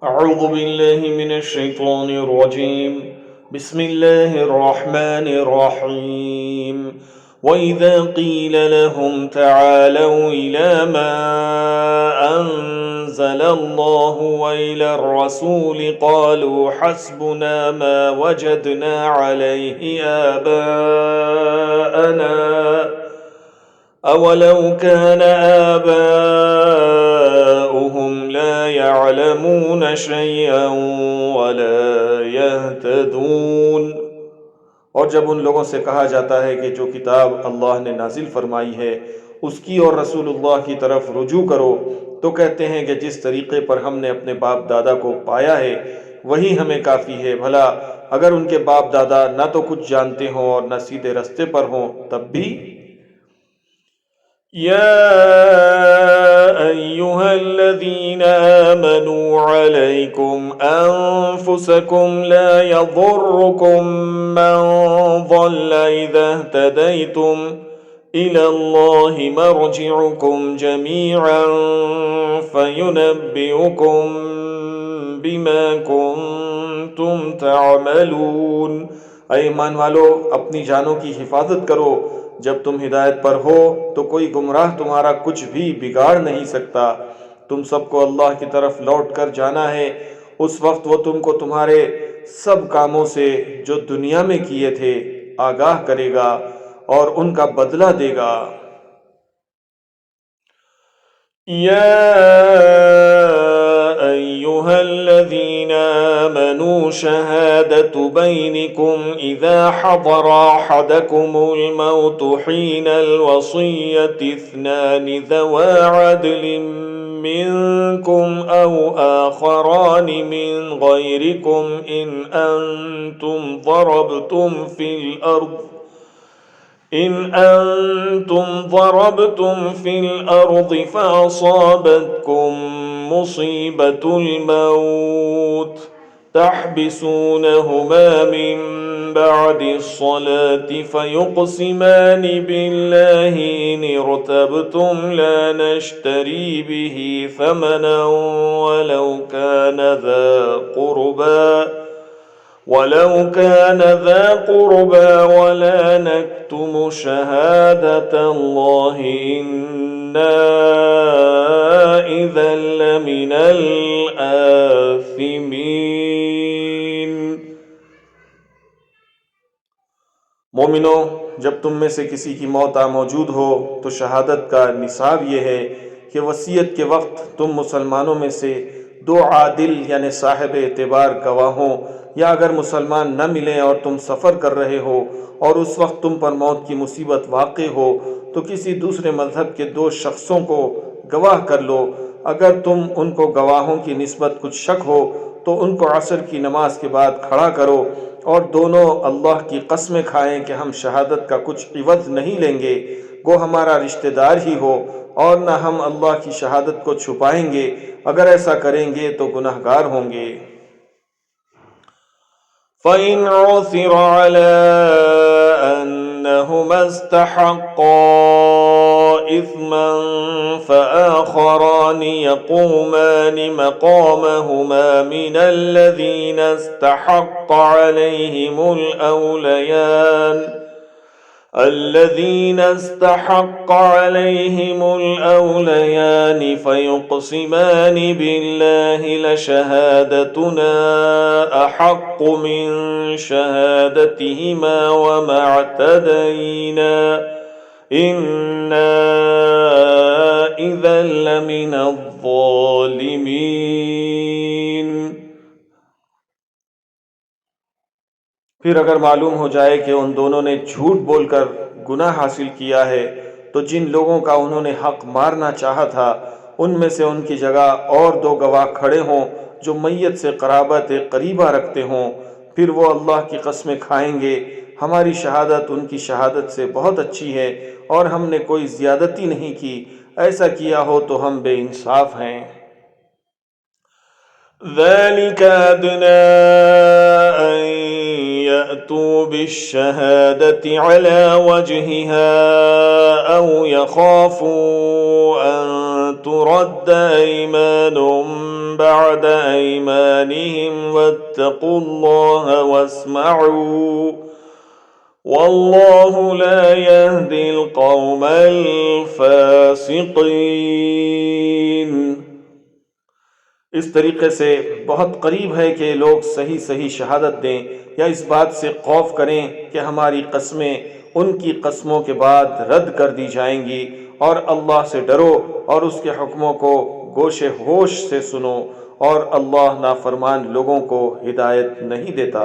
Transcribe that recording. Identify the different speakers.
Speaker 1: أعوذ بالله من الشيطان الرجيم بسم الله الرحمن الرحيم وإذا قيل لهم تعالوا إلى ما أنزل الله وإلى الرسول قالوا حسبنا ما وجدنا عليه آباءنا أولو كان آباؤهم لا يعلمون شيئا ولا يهتدون। और जब उन लोगों से कहा जाता है कि जो किताब अल्लाह ने नाजिल फरमाई है उसकी और रसूलुल्लाह की तरफ रुजू करो, तो कहते हैं कि जिस तरीके पर हमने अपने बाप दादा को पाया है वही हमें काफ़ी है। भला अगर उनके बाप दादा ना तो कुछ जानते हों और न सीधे रास्ते पर हों तब भी। يا أيها الذين آمنوا عليكم أنفسكم لا يضركم من ضل إذا اهتديتم إلى الله مرجعكم جميعا فينبئكم بما كنتم تعملون। ऐ ईमान वालो, अपनी जानों की हिफाजत करो। जब तुम हिदायत पर हो तो कोई गुमराह तुम्हारा कुछ भी बिगाड़ नहीं सकता। तुम सबको अल्लाह की तरफ लौट कर जाना है। उस वक्त वो तुमको तुम्हारे सब कामों से जो दुनिया में किए थे आगाह करेगा और उनका बदला देगा। या أيها الذين آمنوا شهادة بينكم إذا حضر أحدكم الموت حين الوصية اثنان ذوى عدل منكم أو آخران من غيركم إن أنتم ضربتم في الأرض فأصابتكم مصيبة الموت تحبسونهما من بعد الصلاة فيقسمان بالله إن ارتبتم لا نشتري به ثمنا ولو كان ذا قربى ولا نكتم شهادة الله إنا إذا لمن الآثمين। मोमिनो, जब तुम में से किसी की मौत आ मौजूद हो तो शहादत का निसाब ये है कि वसीयत के वक्त तुम मुसलमानों में से दो आदिल यानी साहिब एतबार गवाहों, या अगर मुसलमान न मिलें और तुम सफ़र कर रहे हो और उस वक्त तुम पर मौत की मुसीबत वाक़ हो तो किसी दूसरे मज़हब के दो शख्सों को गवाह कर लो। अगर तुम उनको गवाहों की निस्बत कुछ शक हो तो उनको असर की नमाज के बाद खड़ा करो और दोनों अल्लाह की कस्में खाएं कि हम शहादत का कुछ इवज़ नहीं लेंगे, गो हमारा रिश्तेदार ही हो, और न हम अल्लाह की शहादत को छुपाएंगे। अगर ऐसा करेंगे तो गुनहगार होंगे। फ़इन उसिर अला अन्नहुमा इस्तहक़्क़ा इस्मन फ़आख़रान यक़ूमान मक़ामहुमा मिनल्लज़ीना इस्तहक़्क़ अलैहिमुल औलयान फयुक़सिमान बिल्लाहि लशहादतुना अहक़्क़ु मिन शहादतिहिमा वमा अअतदैना इन्ना इज़न लमिनज़्ज़ालिमीन। फिर अगर मालूम हो जाए कि उन दोनों ने झूठ बोलकर गुनाह हासिल किया है तो जिन लोगों का उन्होंने हक मारना चाहा था उनमें से उनकी जगह और दो गवाह खड़े हों जो मैयत से क़राबत करीबा रखते हों। फिर वो अल्लाह की कस्में खाएंगे, हमारी शहादत उनकी शहादत से बहुत अच्छी है और हमने कोई ज़्यादती नहीं की। ऐसा किया हो तो हम बेइंसाफ हैं। ذلك أدنى أن يأتوا बिश्शहादति अला वजहिहा औ यखाफू अन तुरद्द ऐमानुम बअद ऐमानिहिम वत्तकुल्लाह वस्मऊ वल्लाहु ला यहदिल कौमल फासिकीन। इस तरीके से बहुत करीब है कि लोग सही सही शहादत दें या इस बात से खौफ करें कि हमारी कस्में उनकी कस्मों के बाद रद्द कर दी जाएंगी, और अल्लाह से डरो और उसके हुक्मों को गोशे होश से सुनो, और अल्लाह नाफरमान लोगों को हिदायत नहीं देता।